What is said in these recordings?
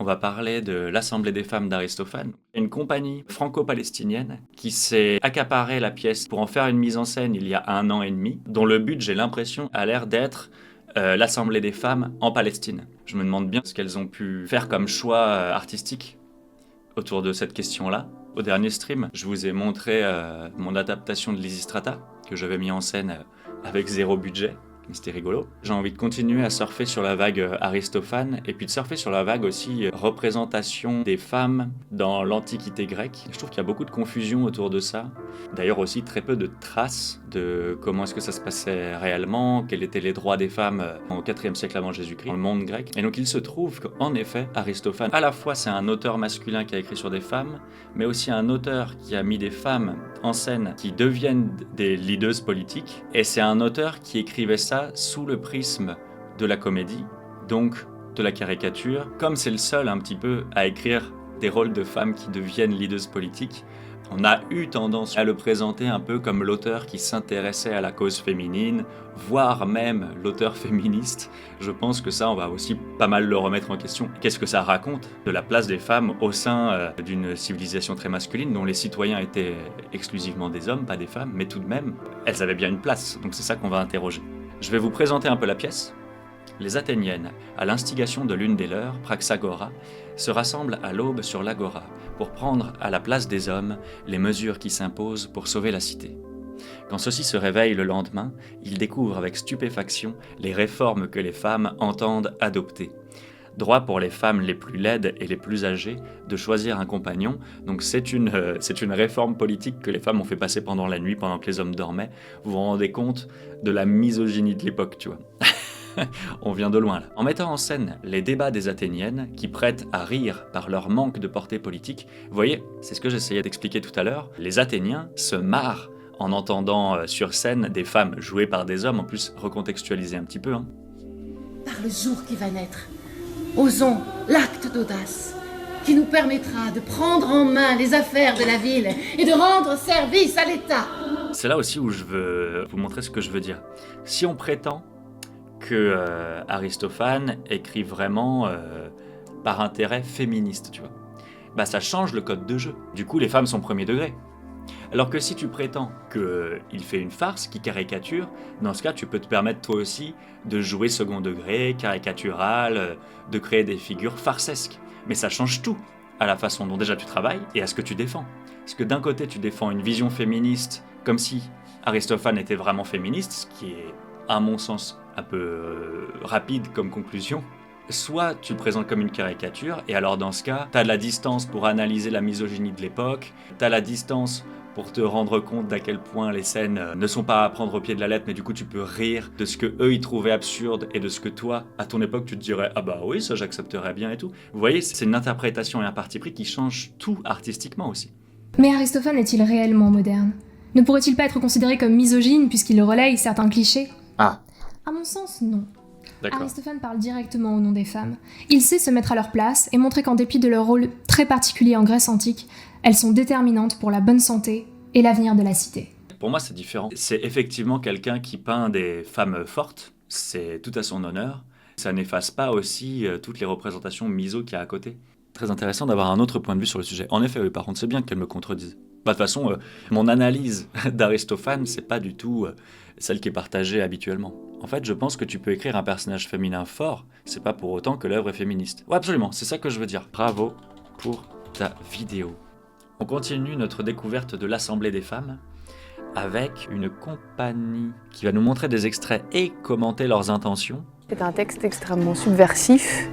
va parler de l'Assemblée des femmes d'Aristophane, une compagnie franco-palestinienne qui s'est accaparé la pièce pour en faire une mise en scène il y a 1 an et demi, dont le but, j'ai l'impression, a l'air d'être l'Assemblée des femmes en Palestine. Je me demande bien ce qu'elles ont pu faire comme choix artistique autour de cette question-là. Au dernier stream, je vous ai montré mon adaptation de Lysistrata, que j'avais mis en scène avec 0 budget. C'était rigolo. J'ai envie de continuer à surfer sur la vague Aristophane et puis de surfer sur la vague aussi représentation des femmes dans l'Antiquité grecque. Je trouve qu'il y a beaucoup de confusion autour de ça. D'ailleurs aussi très peu de traces de comment est-ce que ça se passait réellement, quels étaient les droits des femmes au IVe siècle avant Jésus-Christ dans le monde grec. Et donc il se trouve qu'en effet, Aristophane, à la fois c'est un auteur masculin qui a écrit sur des femmes, mais aussi un auteur qui a mis des femmes en scène qui deviennent des leaders politiques. Et c'est un auteur qui écrivait ça sous le prisme de la comédie, donc de la caricature. Comme c'est le seul un petit peu à écrire des rôles de femmes qui deviennent leaders politiques, on a eu tendance à le présenter un peu comme l'auteur qui s'intéressait à la cause féminine, voire même l'auteur féministe. Je pense que ça, on va aussi pas mal le remettre en question. Qu'est-ce que ça raconte de la place des femmes au sein d'une civilisation très masculine, dont les citoyens étaient exclusivement des hommes, pas des femmes, mais tout de même, elles avaient bien une place. Donc c'est ça qu'on va interroger. Je vais vous présenter un peu la pièce. Les Athéniennes, à l'instigation de l'une des leurs, Praxagora, se rassemblent à l'aube sur l'agora pour prendre à la place des hommes les mesures qui s'imposent pour sauver la cité. Quand ceux-ci se réveillent le lendemain, ils découvrent avec stupéfaction les réformes que les femmes entendent adopter. Droit pour les femmes les plus laides et les plus âgées de choisir un compagnon. Donc c'est une réforme politique que les femmes ont fait passer pendant la nuit, pendant que les hommes dormaient. Vous vous rendez compte de la misogynie de l'époque, tu vois. On vient de loin là. En mettant en scène les débats des Athéniennes, qui prêtent à rire par leur manque de portée politique, vous voyez, c'est ce que j'essayais d'expliquer tout à l'heure, les Athéniens se marrent en entendant sur scène des femmes jouées par des hommes, en plus recontextualisées un petit peu. Par le jour qui va naître, osons l'acte d'audace qui nous permettra de prendre en main les affaires de la ville et de rendre service à l'État. C'est là aussi où je veux vous montrer ce que je veux dire. Si on prétend que Aristophane écrit vraiment par intérêt féministe, tu vois, bah ça change le code de jeu. Du coup, les femmes sont premier degré. Alors que si tu prétends qu'il fait une farce, qu'il caricature, dans ce cas, tu peux te permettre toi aussi de jouer second degré, caricatural, de créer des figures farcesques. Mais ça change tout à la façon dont déjà tu travailles et à ce que tu défends. Parce que d'un côté, tu défends une vision féministe comme si Aristophane était vraiment féministe, ce qui est, à mon sens, un peu rapide comme conclusion. Soit tu le présentes comme une caricature, et alors dans ce cas, t'as de la distance pour analyser la misogynie de l'époque, t'as la distance pour te rendre compte d'à quel point les scènes ne sont pas à prendre au pied de la lettre, mais du coup tu peux rire de ce que eux ils trouvaient absurde et de ce que toi, à ton époque, tu te dirais « Ah bah oui, ça j'accepterais bien et tout ». Vous voyez, c'est une interprétation et un parti pris qui change tout artistiquement aussi. Mais Aristophane est-il réellement moderne ? Ne pourrait-il pas être considéré comme misogyne puisqu'il relaye certains clichés ? Ah. À mon sens, non. D'accord. Aristophane parle directement au nom des femmes. Il sait se mettre à leur place et montrer qu'en dépit de leur rôle très particulier en Grèce antique, elles sont déterminantes pour la bonne santé et l'avenir de la cité. Pour moi, c'est différent. C'est effectivement quelqu'un qui peint des femmes fortes, c'est tout à son honneur. Ça n'efface pas aussi toutes les représentations miso qu'il y a à côté. Très intéressant d'avoir un autre point de vue sur le sujet. En effet, oui, par contre, c'est bien qu'elle me contredise. Bah, de toute façon, mon analyse d'Aristophane, c'est pas du tout celle qui est partagée habituellement. En fait, je pense que tu peux écrire un personnage féminin fort, c'est pas pour autant que l'œuvre est féministe. Ouais, absolument, c'est ça que je veux dire. Bravo pour ta vidéo. On continue notre découverte de l'Assemblée des femmes avec une compagnie qui va nous montrer des extraits et commenter leurs intentions. C'est un texte extrêmement subversif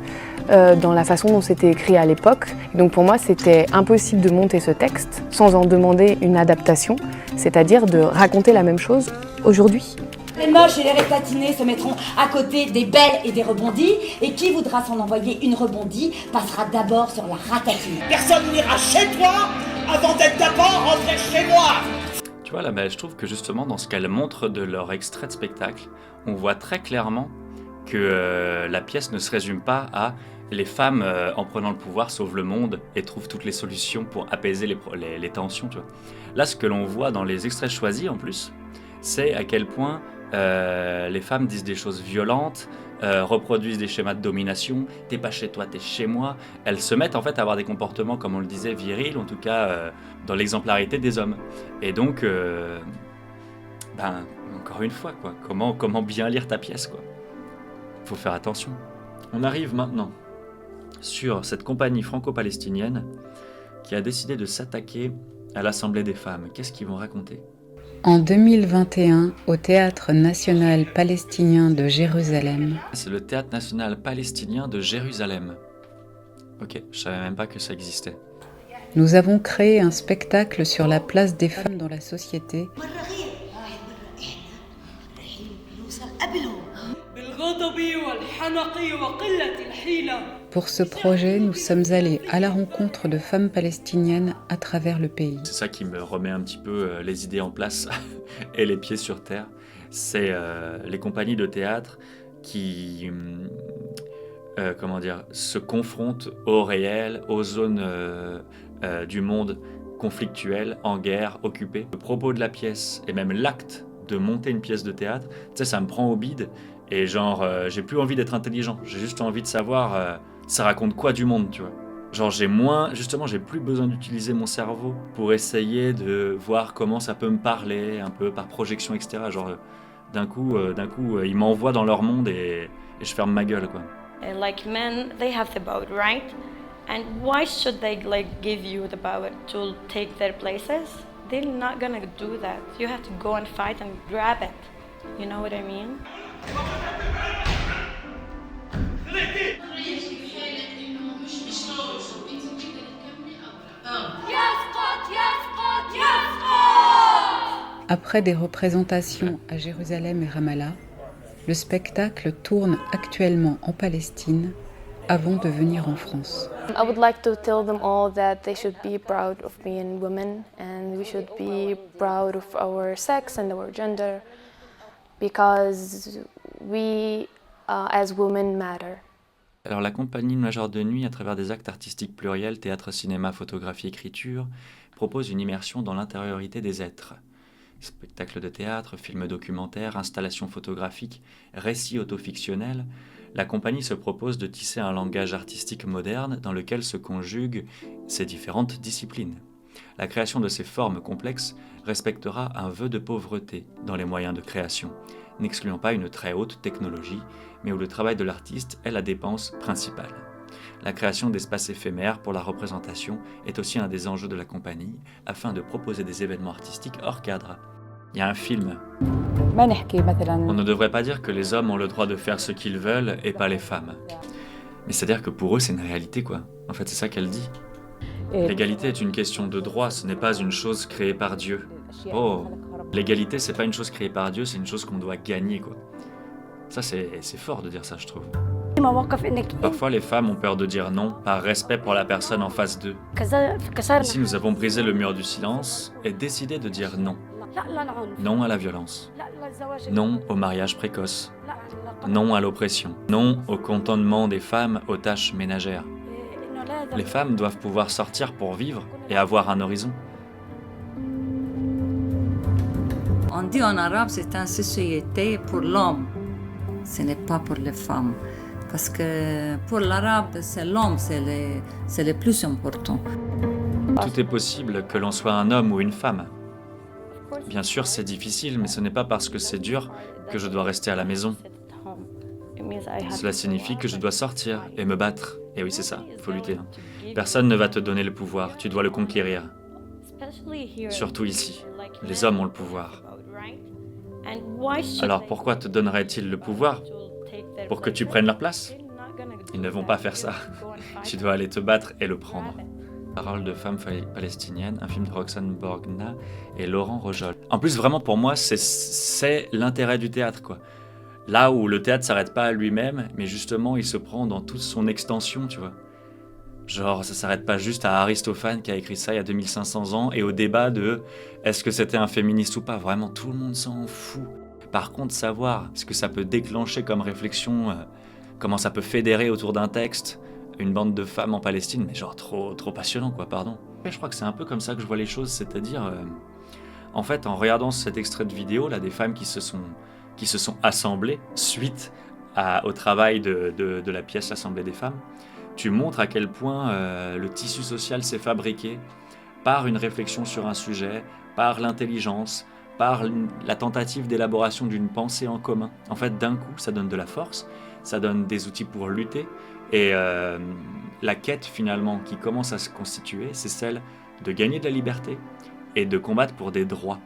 dans la façon dont c'était écrit à l'époque. Donc pour moi, c'était impossible de monter ce texte sans en demander une adaptation, c'est-à-dire de raconter la même chose aujourd'hui. Les moches et les rétatinés se mettront à côté des belles et des rebondis, et qui voudra s'en envoyer une rebondie passera d'abord sur la ratatine. Personne n'ira chez toi avant d'être d'abord rentré chez moi. Tu vois là, mais je trouve que justement dans ce qu'elles montrent de leur extrait de spectacle, on voit très clairement que la pièce ne se résume pas à les femmes en prenant le pouvoir sauvent le monde et trouvent toutes les solutions pour apaiser les tensions, tu vois. Là, ce que l'on voit dans les extraits choisis en plus, c'est à quel point les femmes disent des choses violentes, reproduisent des schémas de domination. T'es pas chez toi, t'es chez moi. Elles se mettent en fait à avoir des comportements, comme on le disait, virils, en tout cas dans l'exemplarité des hommes. Et donc, encore une fois, quoi, comment bien lire ta pièce, quoi. Faut faire attention. On arrive maintenant sur cette compagnie franco-palestinienne qui a décidé de s'attaquer à l'Assemblée des femmes. Qu'est-ce qu'ils vont raconter ? En 2021, au Théâtre national palestinien de Jérusalem. C'est le Théâtre national palestinien de Jérusalem. Ok, je savais même pas que ça existait. Nous avons créé un spectacle sur la place des femmes dans la société. Pour ce projet, nous sommes allés à la rencontre de femmes palestiniennes à travers le pays. C'est ça qui me remet un petit peu les idées en place et les pieds sur terre. C'est les compagnies de théâtre qui se confrontent au réel, aux zones du monde conflictuelles, en guerre, occupées. Le propos de la pièce et même l'acte de monter une pièce de théâtre, tu sais, ça me prend au bide et j'ai plus envie d'être intelligent. J'ai juste envie de savoir ça raconte quoi du monde, tu vois. Genre j'ai plus besoin d'utiliser mon cerveau pour essayer de voir comment ça peut me parler, un peu par projection, etc. Genre d'un coup, ils m'envoient dans leur monde et je ferme ma gueule, quoi. Like men, they have the power, right? And why should they give you the power to take their places? They're not gonna do that. You have to go and fight and grab it. You know what I mean? Après des représentations à Jérusalem et Ramallah, le spectacle tourne actuellement en Palestine avant de venir en France. I would like to tell them all that they should be proud of being women and we should be proud of our sex and our gender because we as women matter. Alors la compagnie Major de Nuit, à travers des actes artistiques pluriels, théâtre, cinéma, photographie, écriture, propose une immersion dans l'intériorité des êtres. Spectacles de théâtre, films documentaires, installations photographiques, récits autofictionnels, la compagnie se propose de tisser un langage artistique moderne dans lequel se conjuguent ces différentes disciplines. La création de ces formes complexes respectera un vœu de pauvreté dans les moyens de création, n'excluant pas une très haute technologie, mais où le travail de l'artiste est la dépense principale. La création d'espaces éphémères pour la représentation est aussi un des enjeux de la compagnie, afin de proposer des événements artistiques hors cadre. Il y a un film. On ne devrait pas dire que les hommes ont le droit de faire ce qu'ils veulent et pas les femmes. Mais c'est-à-dire que pour eux, c'est une réalité, quoi. En fait, c'est ça qu'elle dit. L'égalité est une question de droit, ce n'est pas une chose créée par Dieu. Oh, l'égalité, c'est pas une chose créée par Dieu, c'est une chose qu'on doit gagner, quoi. Ça, c'est fort de dire ça, je trouve. Parfois, les femmes ont peur de dire non, par respect pour la personne en face d'eux. Ici, nous avons brisé le mur du silence et décidé de dire non. Non à la violence. Non au mariage précoce. Non à l'oppression. Non au cantonnement des femmes aux tâches ménagères. Les femmes doivent pouvoir sortir pour vivre et avoir un horizon. On dit en arabe, c'est une société pour l'homme. Ce n'est pas pour les femmes. Parce que pour l'arabe, c'est l'homme, c'est le plus important. Tout est possible que l'on soit un homme ou une femme. Bien sûr, c'est difficile, mais ce n'est pas parce que c'est dur que je dois rester à la maison. Cela signifie que je dois sortir et me battre. Et oui, c'est ça, il faut lutter. Personne ne va te donner le pouvoir, tu dois le conquérir. Surtout ici, les hommes ont le pouvoir. Alors pourquoi te donnerait-il le pouvoir? Pour que tu prennes leur place? Ils ne vont pas faire ça. Tu dois aller te battre et le prendre. Parole de femmes palestiniennes, un film de Roxane Borgna et Laurent Rojol. En plus, vraiment, pour moi, c'est l'intérêt du théâtre, quoi. Là où le théâtre s'arrête pas à lui-même, mais justement, il se prend dans toute son extension, tu vois. Genre, ça s'arrête pas juste à Aristophane qui a écrit ça il y a 2500 ans et au débat de est-ce que c'était un féministe ou pas. Vraiment, tout le monde s'en fout. Par contre, savoir ce que ça peut déclencher comme réflexion, comment ça peut fédérer autour d'un texte, une bande de femmes en Palestine, mais genre trop passionnant, quoi, pardon. Je crois que c'est un peu comme ça que je vois les choses, c'est-à-dire, en fait, en regardant cet extrait de vidéo, là, des femmes qui se sont assemblées suite au travail de la pièce L'Assemblée des femmes, tu montres à quel point le tissu social s'est fabriqué par une réflexion sur un sujet, par l'intelligence, par la tentative d'élaboration d'une pensée en commun. En fait, d'un coup, ça donne de la force, ça donne des outils pour lutter, et la quête finalement qui commence à se constituer, c'est celle de gagner de la liberté et de combattre pour des droits.